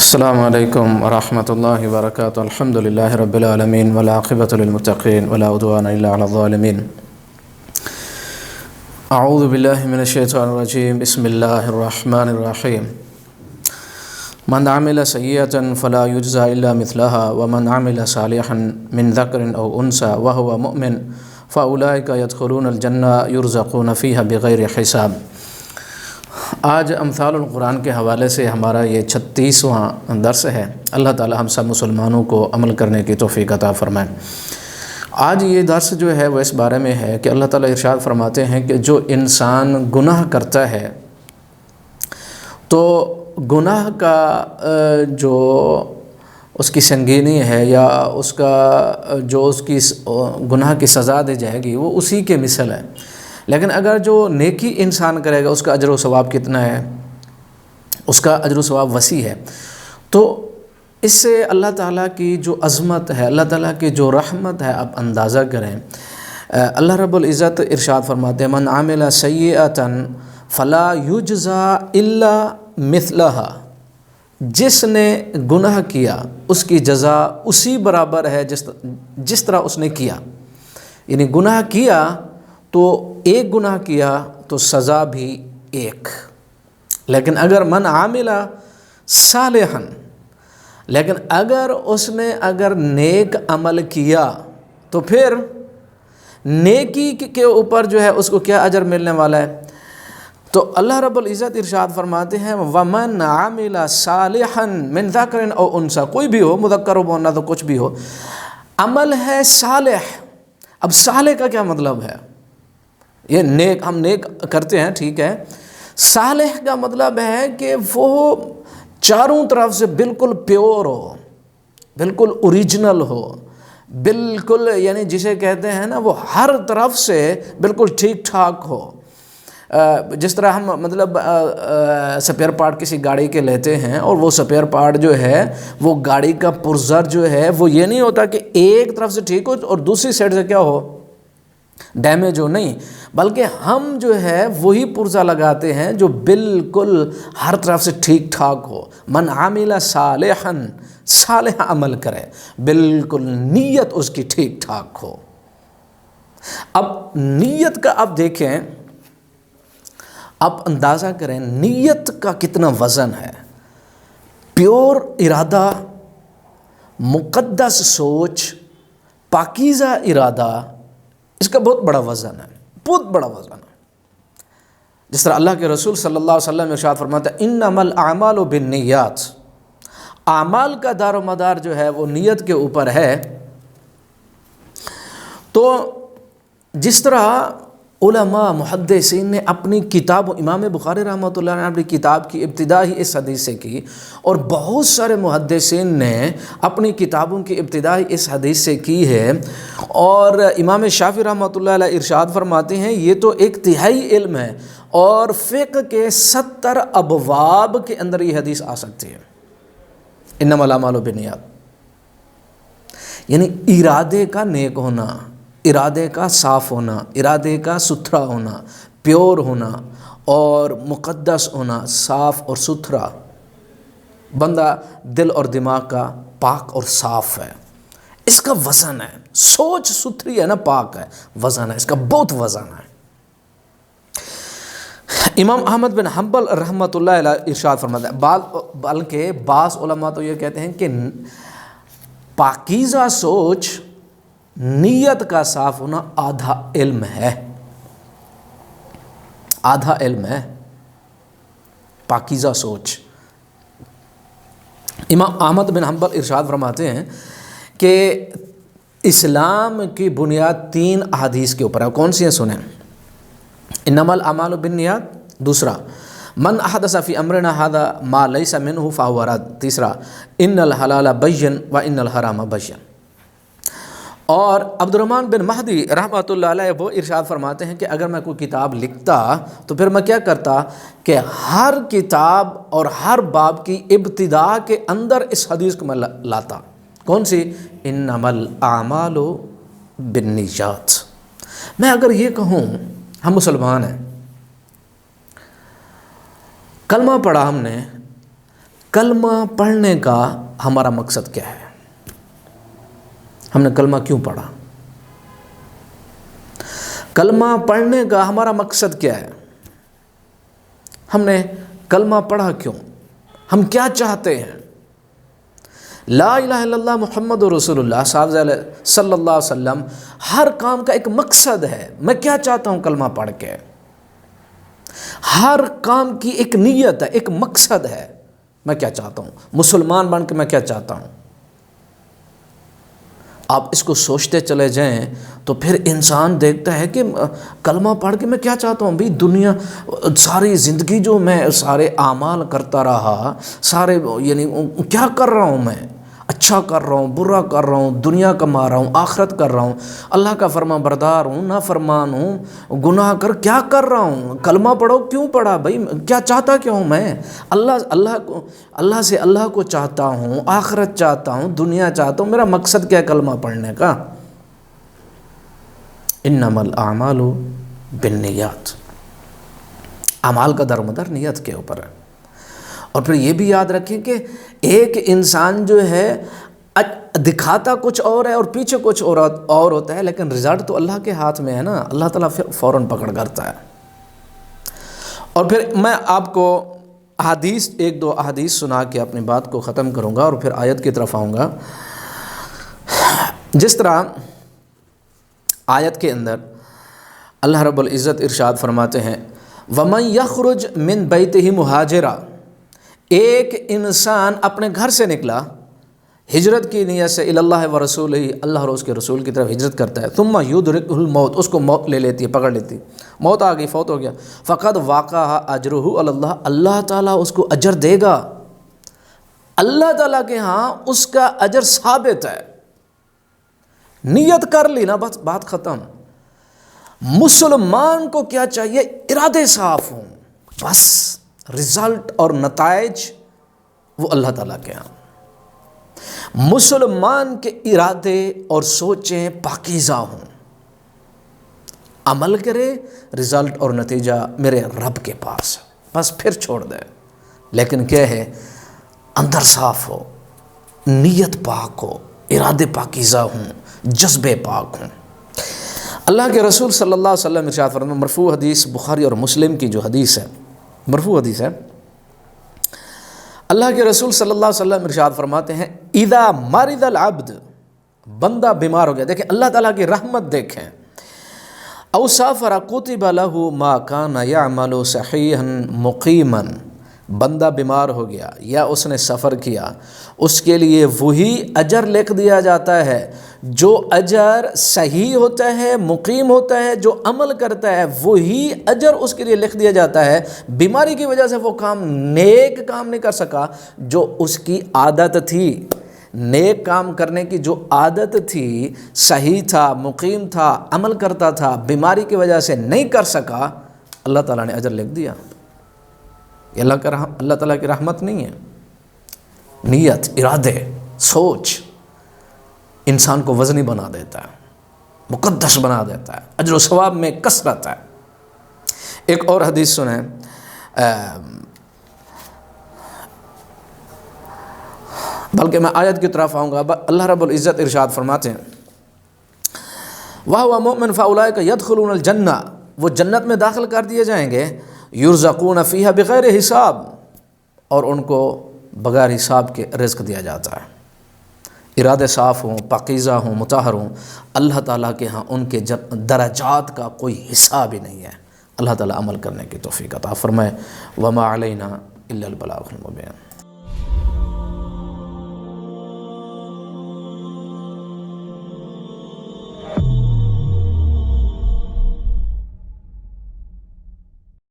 السلام علیکم ورحمۃ اللہ وبرکاتہ۔ الحمد للہ رب العالمین والعاقبۃ للمتقین ولا عدوان الا علی الظالمین۔ اعوذ باللہ من الشیطان الرجیم، بسم اللہ الرحمن الرحیم۔ من عمل سیئۃ فلا یجزی الا مثلها ومن عمل صالحا من ذکر او انثی وهو مؤمن فاولئک يدخلون الجنہ یرزقون فیہا بغیر حساب۔ آج امثال القرآن کے حوالے سے ہمارا یہ 36واں درس ہے۔ اللہ تعالی ہم سب مسلمانوں کو عمل کرنے کی توفیق عطا فرمائے۔ آج یہ درس جو ہے وہ اس بارے میں ہے کہ اللہ تعالی ارشاد فرماتے ہیں کہ جو انسان گناہ کرتا ہے تو گناہ کا جو اس کی سنگینی ہے یا اس کا جو اس کی گناہ کی سزا دی جائے گی وہ اسی کے مثل ہے، لیکن اگر جو نیکی انسان کرے گا اس کا اجر و ثواب کتنا ہے، اس کا اجر و ثواب وسیع ہے۔ تو اس سے اللہ تعالیٰ کی جو عظمت ہے، اللہ تعالیٰ کی جو رحمت ہے، آپ اندازہ کریں۔ اللہ رب العزت ارشاد فرماتے ہیں من عمل سیئۃ فلا یجزی الا مثلها، جس نے گناہ کیا اس کی جزا اسی برابر ہے جس طرح اس نے کیا، یعنی گناہ کیا تو ایک گناہ کیا تو سزا بھی ایک۔ لیکن اگر من عامل صالحا، لیکن اگر اس نے نیک عمل کیا تو پھر نیکی کے اوپر جو ہے اس کو کیا اجر ملنے والا ہے؟ تو اللہ رب العزت ارشاد فرماتے ہیں ومن عامل صالحا من ذکر او انثی، کوئی بھی ہو، مذکر ہو مؤنث ہو، کچھ بھی ہو، عمل ہے صالح۔ اب صالح کا کیا مطلب ہے؟ یہ نیک، ہم نیک کرتے ہیں، ٹھیک ہے۔ صالح کا مطلب ہے کہ وہ چاروں طرف سے بالکل پیور ہو، بالکل اوریجنل ہو، بالکل یعنی جسے کہتے ہیں نا وہ ہر طرف سے بالکل ٹھیک ٹھاک ہو۔ جس طرح ہم مطلب سپیئر پارٹ کسی گاڑی کے لیتے ہیں اور وہ سپیئر پارٹ جو ہے وہ گاڑی کا پرزر جو ہے وہ یہ نہیں ہوتا کہ ایک طرف سے ٹھیک ہو اور دوسری سائڈ سے کیا ہو، ڈیمیج ہو، نہیں، بلکہ ہم جو ہے وہی پرزہ لگاتے ہیں جو بالکل ہر طرف سے ٹھیک ٹھاک ہو۔ من عامل صالحا، صالح عمل کرے، بالکل نیت اس کی ٹھیک ٹھاک ہو۔ اب نیت کا آپ دیکھیں، آپ اندازہ کریں نیت کا کتنا وزن ہے۔ پیور ارادہ، مقدس سوچ، پاکیزہ ارادہ، اس کا بہت بڑا وزن ہے، بہت بڑا وزن ہے۔ جس طرح اللہ کے رسول صلی اللہ علیہ وسلم ارشاد فرماتے ہیں انما الاعمال بالنیات، اعمال کا دار و مدار جو ہے وہ نیت کے اوپر ہے۔ تو جس طرح علماء محدثین نے اپنی کتاب، امام بخاری رحمۃ اللہ نے اپنی کتاب کی ابتدا ہی اس حدیث سے کی، اور بہت سارے محدثین نے اپنی کتابوں کی ابتدا ہی اس حدیث سے کی ہے، اور امام شافعی رحمۃ اللہ علیہ ارشاد فرماتے ہیں یہ تو ایک تہائی علم ہے، اور فقہ کے 70 ابواب کے اندر یہ حدیث آ سکتی ہے۔ انما الاعمال بالنیات، یعنی ارادے کا نیک ہونا، ارادے کا صاف ہونا، ارادے کا ستھرا ہونا، پیور ہونا اور مقدس ہونا، صاف اور ستھرا، بندہ دل اور دماغ کا پاک اور صاف ہے، اس کا وزن ہے۔ سوچ ستھری ہے نا، پاک ہے، وزن ہے، اس کا بہت وزن ہے۔ امام احمد بن حنبل رحمۃ اللہ علیہ ارشاد فرماتے ہیں، بلکہ بعض علماء تو یہ کہتے ہیں کہ پاکیزہ سوچ، نیت کا صاف ہونا آدھا علم ہے، آدھا علم ہے پاکیزہ سوچ۔ امام احمد بن حنبل ارشاد فرماتے ہیں کہ اسلام کی بنیاد 3 احادیث کے اوپر ہے۔ کون سی ہیں؟ سنیں، انما الاعمال بالنیات، دوسرا من احدث فی امرنا ھذا ما لیس منہ فہو رد، تیسرا ان الحلال بین و ان الحرام بین۔ اور عبد الرحمن بن مہدی رحمۃ اللہ علیہ وہ ارشاد فرماتے ہیں کہ اگر میں کوئی کتاب لکھتا تو پھر میں کیا کرتا کہ ہر کتاب اور ہر باب کی ابتدا کے اندر اس حدیث کو میں لاتا۔ کون سی؟ انما الاعمال بالنیات۔ میں اگر یہ کہوں، ہم مسلمان ہیں، کلمہ پڑھا ہم نے، کلمہ پڑھنے کا ہمارا مقصد کیا ہے؟ ہم نے کلمہ کیوں پڑھا؟ کلمہ پڑھنے کا ہمارا مقصد کیا ہے؟ ہم نے کلمہ پڑھا کیوں؟ ہم کیا چاہتے ہیں؟ لا الہ الا اللہ محمد رسول اللہ صلی اللہ علیہ وسلم ہر کام کا ایک مقصد ہے. میں کیا چاہتا ہوں کلمہ پڑھ کے؟ ہر کام کی ایک نیت ہے، ایک مقصد ہے. میں کیا چاہتا ہوں؟ مسلمان بن کے میں کیا چاہتا ہوں؟ آپ اس کو سوچتے چلے جائیں تو پھر انسان دیکھتا ہے کہ کلمہ پڑھ کے میں کیا چاہتا ہوں. بھی دنیا ساری زندگی جو میں سارے اعمال کرتا رہا، سارے یعنی کیا کر رہا ہوں میں؟ اچھا کر رہا ہوں، برا کر رہا ہوں، دنیا کما رہا ہوں، آخرت کر رہا ہوں، اللہ کا فرما بردار ہوں، نافرمان ہوں، گناہ کیا کر رہا ہوں؟ کلمہ پڑھو کیوں پڑھا بھائی؟ کیا چاہتا کیا ہوں میں؟ اللہ سے اللہ کو چاہتا ہوں، آخرت چاہتا ہوں، دنیا چاہتا ہوں. میرا مقصد کیا ہے کلمہ پڑھنے کا؟ انما الاعمال بالنیات. اعمال کا درمدار نیت کے اوپر ہے. اور پھر یہ بھی یاد رکھیں کہ ایک انسان جو ہے دکھاتا کچھ اور ہے اور پیچھے کچھ اور ہوتا ہے، لیکن رزلٹ تو اللہ کے ہاتھ میں ہے نا. اللہ تعالیٰ پھر فوراً پکڑ کرتا ہے. اور پھر میں آپ کو ایک دو احادیث سنا کے اپنی بات کو ختم کروں گا اور پھر آیت کی طرف آؤں گا. جس طرح آیت کے اندر اللہ رب العزت ارشاد فرماتے ہیں وَمَنْ يَخْرُجْ مِنْ بَيْتِهِ مُهَاجِرًا. ایک انسان اپنے گھر سے نکلا ہجرت کی نیت سے اللہ و رسول ہی، اللہ اور اس کے رسول کی طرف ہجرت کرتا ہے. ثم یدرکہ الموت، اس کو موت لے لیتی ہے، پکڑ لیتی، موت آ گئی، فوت ہو گیا. فقد واقع اجرہ اللہ، اللہ تعالیٰ اس کو اجر دے گا. اللہ تعالیٰ کے ہاں اس کا اجر ثابت ہے. نیت کر لی نا، بس بات ختم. مسلمان کو کیا چاہیے؟ ارادے صاف ہوں، بس رزلٹ اور نتائج وہ اللہ تعالیٰ کے ہاں. مسلمان کے ارادے اور سوچیں پاکیزہ ہوں، عمل کرے، رزلٹ اور نتیجہ میرے رب کے پاس، بس پھر چھوڑ دے. لیکن کیا ہے؟ اندر صاف ہو، نیت پاک ہو، ارادے پاکیزہ ہوں، جذبے پاک ہوں. اللہ کے رسول صلی اللہ علیہ وسلم ارشاد فرماتے، مرفوع حدیث بخاری اور مسلم کی جو حدیث ہے، مرفوع حدیث ہے، اللہ کے رسول صلی اللہ علیہ وسلم ارشاد فرماتے ہیں اذا مرض العبد، بندہ بیمار ہو گیا، دیکھیں اللہ تعالیٰ کی رحمت دیکھیں. او سافر کتب له ما كان يعمل صحیحا مقیما، بندہ بیمار ہو گیا یا اس نے سفر کیا، اس کے لیے وہی اجر لکھ دیا جاتا ہے جو اجر صحیح ہوتا ہے، مقیم ہوتا ہے، جو عمل کرتا ہے وہی اجر اس کے لیے لکھ دیا جاتا ہے. بیماری کی وجہ سے وہ نیک کام نہیں کر سکا جو اس کی عادت تھی، نیک کام کرنے کی جو عادت تھی، صحیح تھا، مقیم تھا، عمل کرتا تھا، بیماری کی وجہ سے نہیں کر سکا، اللہ تعالیٰ نے اجر لکھ دیا. یہ اللہ تعالیٰ کی رحمت نہیں ہے. نیت، ارادے، سوچ انسان کو وزنی بنا دیتا ہے، مقدس بنا دیتا ہے، اجر و ثواب میں کثرت ہے. ایک اور حدیث سنیں، بلکہ میں آیت کی طرف آؤں گا. اللہ رب العزت ارشاد فرماتے ہیں وَهُوَ مُؤْمِنٌ فَأُولَٰئِكَ يَدْخُلُونَ الْجَنَّةَ، وہ جنت میں داخل کر دیے جائیں گے. یرزقون فیہا بغیر حساب، اور ان کو بغیر حساب کے رزق دیا جاتا ہے. ارادے صاف ہوں، پاکیزہ ہوں، مطہر ہوں، اللہ تعالیٰ کے ہاں ان کے درجات کا کوئی حساب ہی نہیں ہے. اللہ تعالیٰ عمل کرنے کی توفیق عطا فرمائے. وما علینا الا البلاغ المبین.